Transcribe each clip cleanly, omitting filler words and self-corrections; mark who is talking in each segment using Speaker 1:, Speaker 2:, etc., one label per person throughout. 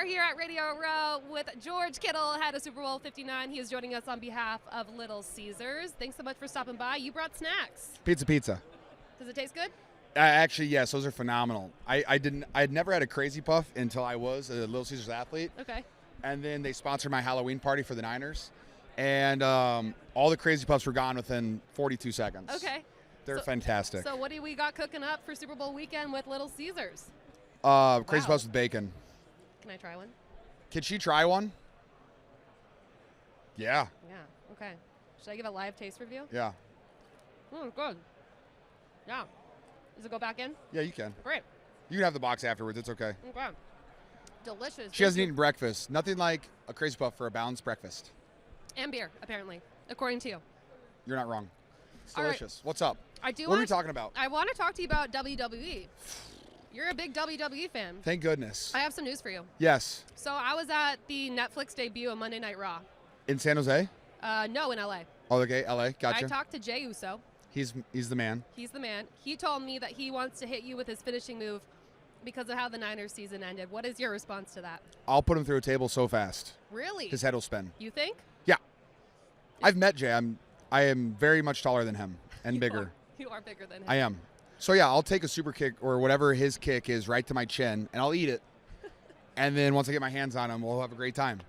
Speaker 1: are here at Radio Row with George Kittle, head of Super Bowl 59. He is joining us on behalf of Little Caesars. Thanks so much for stopping by. You brought snacks.
Speaker 2: Pizza.
Speaker 1: Does it taste good?
Speaker 2: Actually, yes, those are phenomenal. I'd never had a Crazy Puff until I was a Little Caesars athlete.
Speaker 1: Okay.
Speaker 2: And then they sponsored my Halloween party for the Niners. And all the Crazy Puffs were gone within 42 seconds.
Speaker 1: Okay.
Speaker 2: They're fantastic.
Speaker 1: So what do we got cooking up for Super Bowl weekend with Little Caesars?
Speaker 2: Crazy Puffs with bacon.
Speaker 1: Can I try one?
Speaker 2: Can she try one? Yeah.
Speaker 1: Yeah. Okay. Should I give a live taste review?
Speaker 2: Yeah.
Speaker 1: Good. Yeah. Does it go back in?
Speaker 2: Yeah, you can.
Speaker 1: Great.
Speaker 2: You can have the box afterwards. It's okay.
Speaker 1: Okay. Delicious.
Speaker 2: She hasn't eaten breakfast. Nothing like a Crazy Puff for a balanced breakfast.
Speaker 1: And beer, apparently, according to you.
Speaker 2: You're not wrong. It's
Speaker 1: All right.
Speaker 2: delicious. What's up?
Speaker 1: What
Speaker 2: are we talking about?
Speaker 1: I want to talk to you about WWE. You're a big WWE fan.
Speaker 2: Thank goodness.
Speaker 1: I have some news for you.
Speaker 2: Yes.
Speaker 1: So I was at the Netflix debut of Monday Night Raw.
Speaker 2: In San Jose?
Speaker 1: No, in LA.
Speaker 2: Oh, okay. LA. Gotcha.
Speaker 1: I talked to Jey Uso.
Speaker 2: He's the man.
Speaker 1: He's the man. He told me that he wants to hit you with his finishing move because of how the Niners season ended. What is your response to that?
Speaker 2: I'll put him through a table so fast.
Speaker 1: Really?
Speaker 2: His head will spin.
Speaker 1: You think?
Speaker 2: Yeah. I've met Jay. I am very much taller than him and bigger.
Speaker 1: You are bigger than him.
Speaker 2: I am. So, yeah, I'll take a super kick or whatever his kick is right to my chin, and I'll eat it. And then once I get my hands on him, we'll have a great time.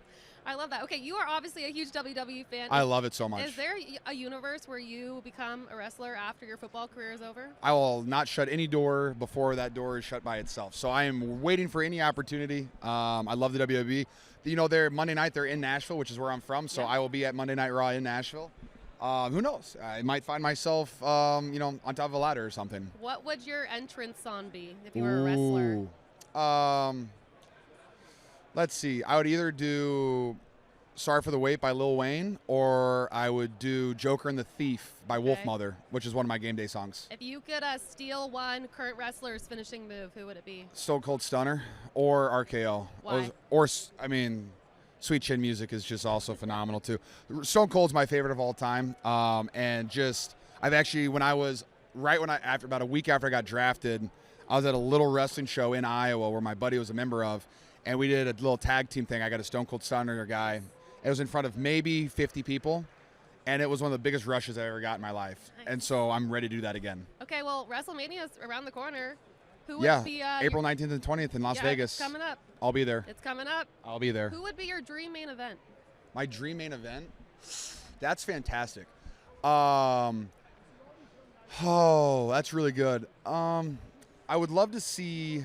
Speaker 1: I love that. Okay, you are obviously a huge WWE fan.
Speaker 2: I love it so much.
Speaker 1: Is there a universe where you become a wrestler after your football career is over?
Speaker 2: I will not shut any door before that door is shut by itself. So I am waiting for any opportunity. I love the WWE. You know, they're Monday night. They're in Nashville, which is where I'm from. So I will be at Monday Night Raw in Nashville. Who knows? I might find myself, on top of a ladder or something.
Speaker 1: What would your entrance song be if you were a wrestler?
Speaker 2: Let's see. I would either do Sorry for the Wait by Lil Wayne, or I would do Joker and the Thief by Wolfmother, which is one of my game day songs.
Speaker 1: If you could steal one current wrestler's finishing move, who would it be?
Speaker 2: Stone Cold Stunner or RKO.
Speaker 1: Why?
Speaker 2: Sweet Chin Music is just also phenomenal too. Stone Cold's my favorite of all time. I've actually, after about a week after I got drafted, I was at a little wrestling show in Iowa where my buddy was a member of, and we did a little tag team thing. I got a Stone Cold Stunner guy. It was in front of maybe 50 people, and it was one of the biggest rushes I ever got in my life. Nice. And so I'm ready to do that again.
Speaker 1: Okay, well, WrestleMania's around the corner. Who would be
Speaker 2: April 19th and 20th in Las Vegas.
Speaker 1: It's coming up.
Speaker 2: I'll be there.
Speaker 1: It's coming up.
Speaker 2: I'll be there.
Speaker 1: Who would be your dream main event?
Speaker 2: My dream main event? That's fantastic. That's really good. I would love to see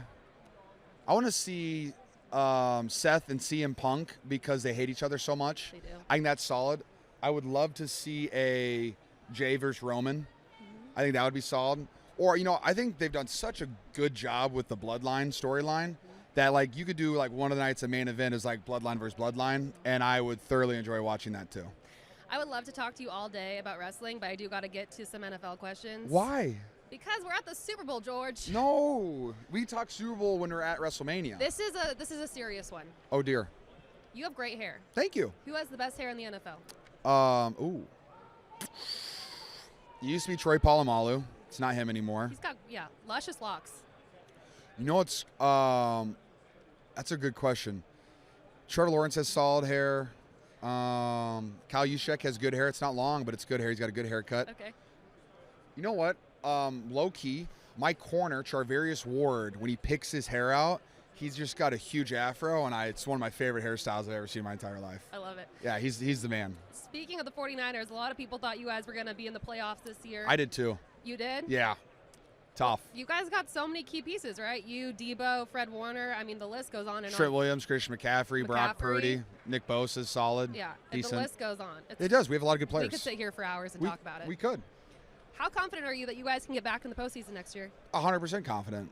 Speaker 2: – I want to see Seth and CM Punk because they hate each other so much.
Speaker 1: They do.
Speaker 2: I think that's solid. I would love to see a Jay versus Roman. Mm-hmm. I think that would be solid. Or, I think they've done such a good job with the Bloodline storyline that, you could do, one of the nights a main event is, Bloodline versus Bloodline, and I would thoroughly enjoy watching that, too.
Speaker 1: I would love to talk to you all day about wrestling, but I do got to get to some NFL questions.
Speaker 2: Why?
Speaker 1: Because we're at the Super Bowl, George.
Speaker 2: No. We talk Super Bowl when we're at WrestleMania.
Speaker 1: This is a serious one.
Speaker 2: Oh, dear.
Speaker 1: You have great hair.
Speaker 2: Thank you.
Speaker 1: Who has the best hair in the NFL?
Speaker 2: It used to be Troy Polamalu. It's not him anymore.
Speaker 1: He's got, luscious locks.
Speaker 2: That's a good question. Trevor Lawrence has solid hair. Kyle Juszczyk has good hair. It's not long, but it's good hair. He's got a good haircut.
Speaker 1: Okay.
Speaker 2: You know what? Low-key, my corner, Charvarius Ward, when he picks his hair out, he's just got a huge afro, and it's one of my favorite hairstyles I've ever seen in my entire life.
Speaker 1: I love it.
Speaker 2: Yeah, he's the man.
Speaker 1: Speaking of the 49ers, a lot of people thought you guys were going to be in the playoffs this year.
Speaker 2: I did, too.
Speaker 1: You did?
Speaker 2: Yeah. Tough.
Speaker 1: You guys got so many key pieces, right? You, Debo, Fred Warner. I mean, the list goes on and
Speaker 2: Trent
Speaker 1: on.
Speaker 2: Williams, Christian McCaffrey, Brock Purdy, Nick Bosa is solid.
Speaker 1: Yeah,
Speaker 2: decent.
Speaker 1: the list goes on.
Speaker 2: It does. We have a lot of good players.
Speaker 1: We could sit here for hours and talk about it.
Speaker 2: We could.
Speaker 1: How confident are you that you guys can get back in the postseason next year?
Speaker 2: 100% confident.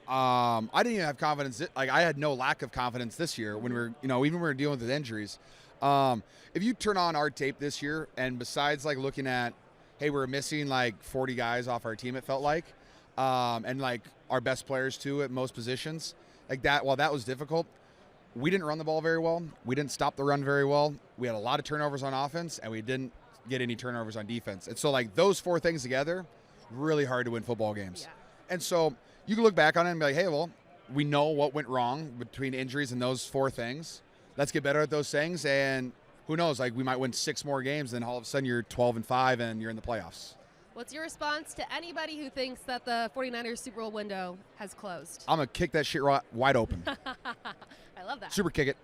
Speaker 2: I didn't even have confidence. I had no lack of confidence this year when even when we were dealing with injuries. If you turn on our tape this year, and besides looking at, hey, we're missing 40 guys off our team, it felt like, and our best players too at most positions, that. While that was difficult, we didn't run the ball very well. We didn't stop the run very well. We had a lot of turnovers on offense, and we didn't get any turnovers on defense. And so those four things together, really hard to win football games.
Speaker 1: Yeah.
Speaker 2: And so you can look back on it and be like, hey, well, we know what went wrong between injuries and those 4 things. Let's get better at those things, and who knows? Like, we might win 6 more games, and all of a sudden you're 12-5 and you're in the playoffs.
Speaker 1: What's your response to anybody who thinks that the 49ers Super Bowl window has closed?
Speaker 2: I'm gonna kick that shit wide open.
Speaker 1: I love that.
Speaker 2: Super kick it.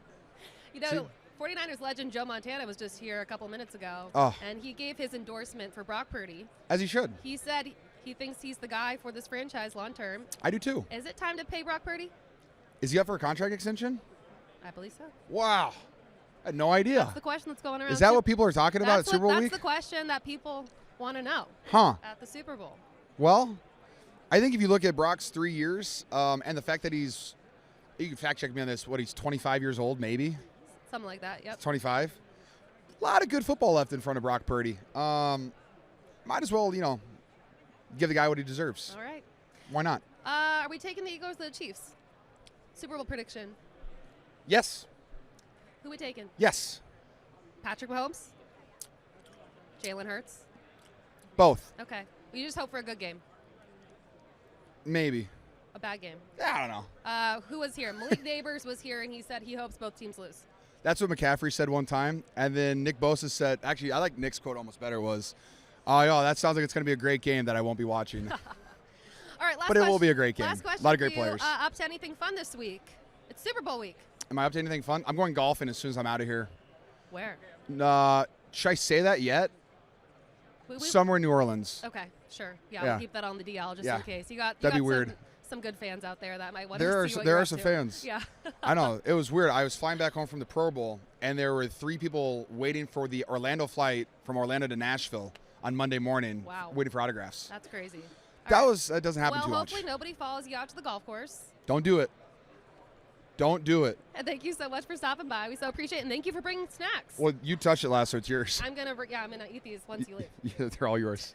Speaker 1: You know, 49ers legend Joe Montana was just here a couple minutes ago, and he gave his endorsement for Brock Purdy.
Speaker 2: As he should.
Speaker 1: He said he thinks he's the guy for this franchise long term.
Speaker 2: I do too.
Speaker 1: Is it time to pay Brock Purdy?
Speaker 2: Is he up for a contract extension?
Speaker 1: I believe so.
Speaker 2: Wow. I had no idea.
Speaker 1: That's the question that's going around.
Speaker 2: Is that what people are talking about at Super Bowl week?
Speaker 1: That's the question that people want to know at the Super Bowl.
Speaker 2: Well, I think if you look at Brock's 3 years and the fact that you can fact check me on this, he's 25 years old, maybe?
Speaker 1: Something like that, yep.
Speaker 2: 25. A lot of good football left in front of Brock Purdy. Might as well, give the guy what he deserves.
Speaker 1: All right.
Speaker 2: Why not?
Speaker 1: Are we taking the Eagles or the Chiefs? Super Bowl prediction.
Speaker 2: Yes.
Speaker 1: Who we taking?
Speaker 2: Yes.
Speaker 1: Patrick Mahomes? Jalen Hurts?
Speaker 2: Both.
Speaker 1: Okay. We just hope for a good game.
Speaker 2: Maybe.
Speaker 1: A bad game.
Speaker 2: I don't know.
Speaker 1: Who was here? Malik Neighbors was here, and he said he hopes both teams lose.
Speaker 2: That's what McCaffrey said one time. And then Nick Bosa said, actually, I like Nick's quote almost better, was, oh, that sounds like it's going to be a great game that I won't be watching.
Speaker 1: All right, last
Speaker 2: but it will be a great game.
Speaker 1: Last question
Speaker 2: a lot of great
Speaker 1: for you.
Speaker 2: players.
Speaker 1: Up to anything fun this week? It's Super Bowl week.
Speaker 2: Am I up to anything fun? I'm going golfing as soon as I'm out of here.
Speaker 1: Where?
Speaker 2: Should I say that yet? Somewhere in New Orleans.
Speaker 1: Okay, sure. Yeah, we'll keep that on the DL just in case.
Speaker 2: That'd be weird.
Speaker 1: Some good fans out there that might want to see what
Speaker 2: There
Speaker 1: you're
Speaker 2: are
Speaker 1: up
Speaker 2: some
Speaker 1: to.
Speaker 2: fans.
Speaker 1: Yeah.
Speaker 2: I know. It was weird. I was flying back home from the Pro Bowl, and there were 3 people waiting for the Orlando flight from Orlando to Nashville on Monday morning, waiting for autographs.
Speaker 1: That's crazy.
Speaker 2: That doesn't happen too much.
Speaker 1: Well, hopefully nobody follows you out to the golf course.
Speaker 2: Don't do it. Don't do it.
Speaker 1: And thank you so much for stopping by. We so appreciate it, and thank you for bringing snacks.
Speaker 2: Well, you touched it last, so it's yours.
Speaker 1: I'm gonna eat these once you leave.
Speaker 2: They're all yours.